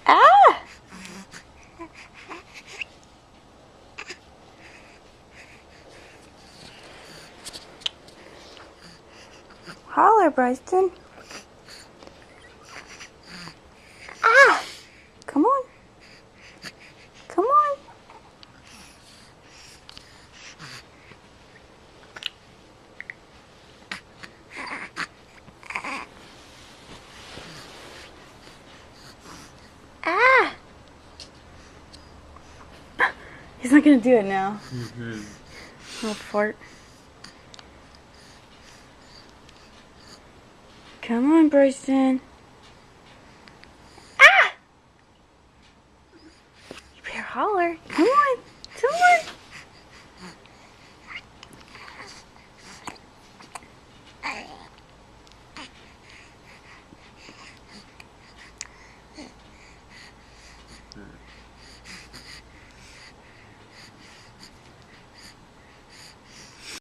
Ah! Holler, Bryson. Ah! Come on. Come on. Ah! He's not gonna do it now. Little fart. Come on, Bryson.